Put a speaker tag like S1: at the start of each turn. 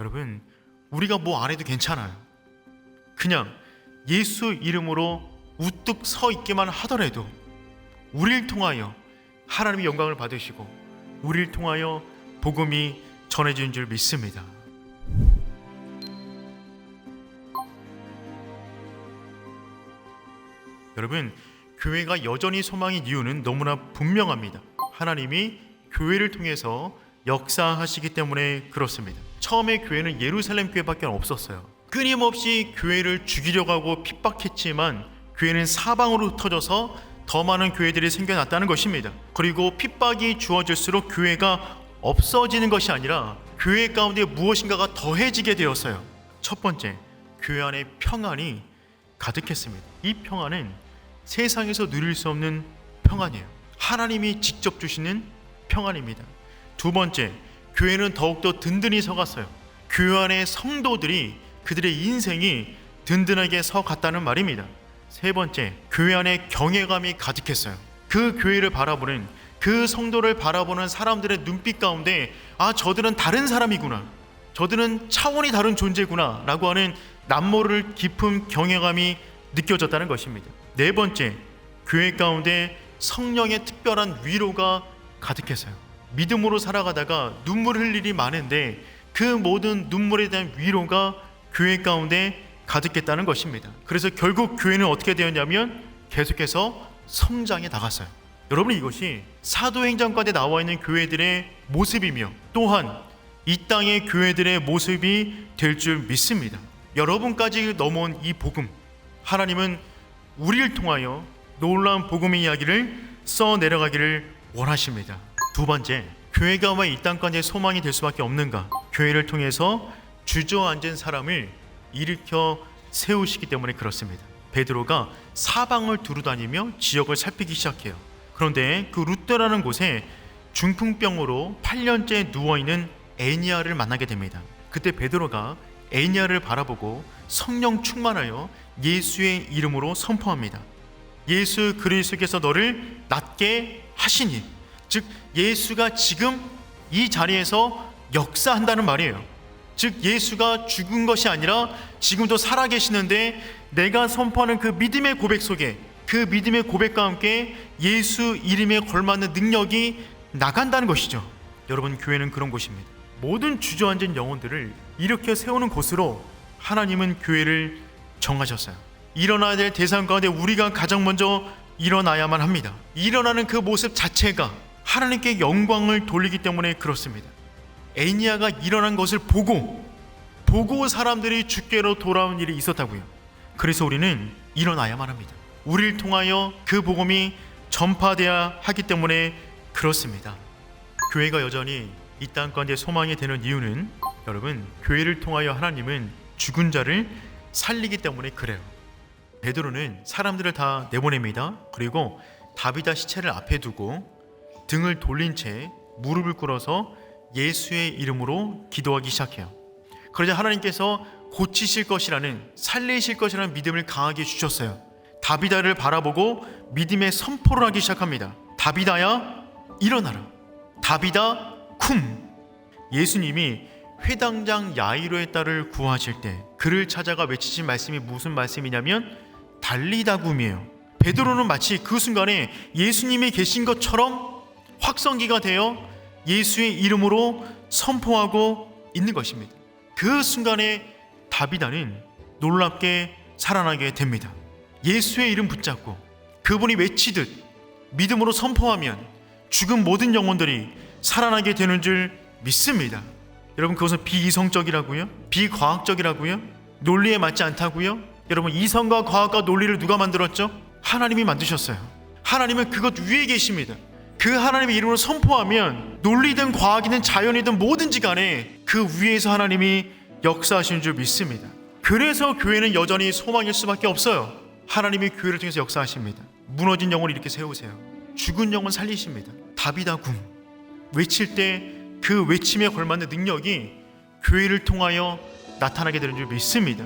S1: 여러분, 우리가 뭐 안 해도 괜찮아요. 그냥 예수 이름으로 우뚝 서 있기만 하더라도 우리를 통하여 하나님의 영광을 받으시고 우리를 통하여 복음이 전해지는 줄 믿습니다. 여러분, 교회가 여전히 소망인 이유는 너무나 분명합니다. 하나님이 교회를 통해서 역사하시기 때문에 그렇습니다. 처음에 교회는 예루살렘 교회밖에 없었어요. 끊임없이 교회를 죽이려고 하고 핍박했지만 교회는 사방으로 흩어져서 더 많은 교회들이 생겨났다는 것입니다. 그리고 핍박이 주어질수록 교회가 없어지는 것이 아니라 교회 가운데 무엇인가가 더해지게 되었어요. 첫 번째, 교회 안에 평안이 가득했습니다. 이 평안은 세상에서 누릴 수 없는 평안이에요. 하나님이 직접 주시는 평안입니다. 두 번째, 교회는 더욱더 든든히 서갔어요. 교회 안의 성도들이 그들의 인생이 든든하게 서갔다는 말입니다. 세 번째, 교회 안에 경외감이 가득했어요. 그 교회를 바라보는, 그 성도를 바라보는 사람들의 눈빛 가운데 저들은 다른 사람이구나, 저들은 차원이 다른 존재구나 라고 하는 남모를 깊은 경외감이 느껴졌다는 것입니다. 네 번째, 교회 가운데 성령의 특별한 위로가 가득했어요. 믿음으로 살아가다가 눈물 흘릴 일이 많은데 그 모든 눈물에 대한 위로가 교회 가운데 가득했다는 것입니다. 그래서 결국 교회는 어떻게 되었냐면 계속해서 성장해 나갔어요. 여러분, 이것이 사도행전 가운데 나와 있는 교회들의 모습이며 또한 이 땅의 교회들의 모습이 될 줄 믿습니다. 여러분까지 넘어온 이 복음, 하나님은 우리를 통하여 놀라운 복음의 이야기를 써내려가기를 원하십니다. 두 번째, 교회가 왜 이 땅까지 소망이 될 수밖에 없는가? 교회를 통해서 주저앉은 사람을 일으켜 세우시기 때문에 그렇습니다. 베드로가 사방을 두루다니며 지역을 살피기 시작해요. 그런데 그 루떼라는 곳에 중풍병으로 8년째 누워있는 에니아를 만나게 됩니다. 그때 베드로가 에니아를 바라보고 성령 충만하여 예수의 이름으로 선포합니다. 예수 그리스도께서 너를 낫게 하시니, 즉 예수가 지금 이 자리에서 역사한다는 말이에요. 즉 예수가 죽은 것이 아니라 지금도 살아계시는데 내가 선포하는 그 믿음의 고백 속에, 그 믿음의 고백과 함께 예수 이름에 걸맞는 능력이 나간다는 것이죠. 여러분, 교회는 그런 곳입니다. 모든 주저앉은 영혼들을 일으켜 세우는 곳으로 하나님은 교회를 정하셨어요. 일어나야 될 대상 가운데 우리가 가장 먼저 일어나야만 합니다. 일어나는 그 모습 자체가 하나님께 영광을 돌리기 때문에 그렇습니다. 에니아가 일어난 것을 보고 사람들이 주께로 돌아온 일이 있었다고요. 그래서 우리는 일어나야만 합니다. 우리를 통하여 그 복음이 전파되어야 하기 때문에 그렇습니다. 교회가 여전히 이 땅 가운데 소망이 되는 이유는, 여러분, 교회를 통하여 하나님은 죽은 자를 살리기 때문에 그래요. 베드로는 사람들을 다 내보냅니다. 그리고 다비다 시체를 앞에 두고 등을 돌린 채 무릎을 꿇어서 예수의 이름으로 기도하기 시작해요. 그러자 하나님께서 고치실 것이라는, 살리실 것이라는 믿음을 강하게 주셨어요. 다비다를 바라보고 믿음의 선포를 하기 시작합니다. 다비다야, 일어나라. 다비다 쿰. 예수님이 회당장 야이로의 딸을 구하실 때 그를 찾아가 외치신 말씀이 무슨 말씀이냐면 달리다 쿰이에요. 베드로는 마치 그 순간에 예수님이 계신 것처럼 확성기가 되어 예수의 이름으로 선포하고 있는 것입니다. 그 순간에 다비다는 놀랍게 살아나게 됩니다. 예수의 이름 붙잡고 그분이 외치듯 믿음으로 선포하면 죽은 모든 영혼들이 살아나게 되는 줄 믿습니다. 여러분, 그것은 비이성적이라고요? 비과학적이라고요? 논리에 맞지 않다고요? 여러분, 이성과 과학과 논리를 누가 만들었죠? 하나님이 만드셨어요. 하나님은 그것 위에 계십니다. 그 하나님의 이름으로 선포하면 논리든 과학이든 자연이든 뭐든지 간에 그 위에서 하나님이 역사하시는 줄 믿습니다. 그래서 교회는 여전히 소망일 수밖에 없어요. 하나님이 교회를 통해서 역사하십니다. 무너진 영혼을 이렇게 세우세요. 죽은 영혼 살리십니다. 다비다 굼 외칠 때 그 외침에 걸맞는 능력이 교회를 통하여 나타나게 되는 줄 믿습니다.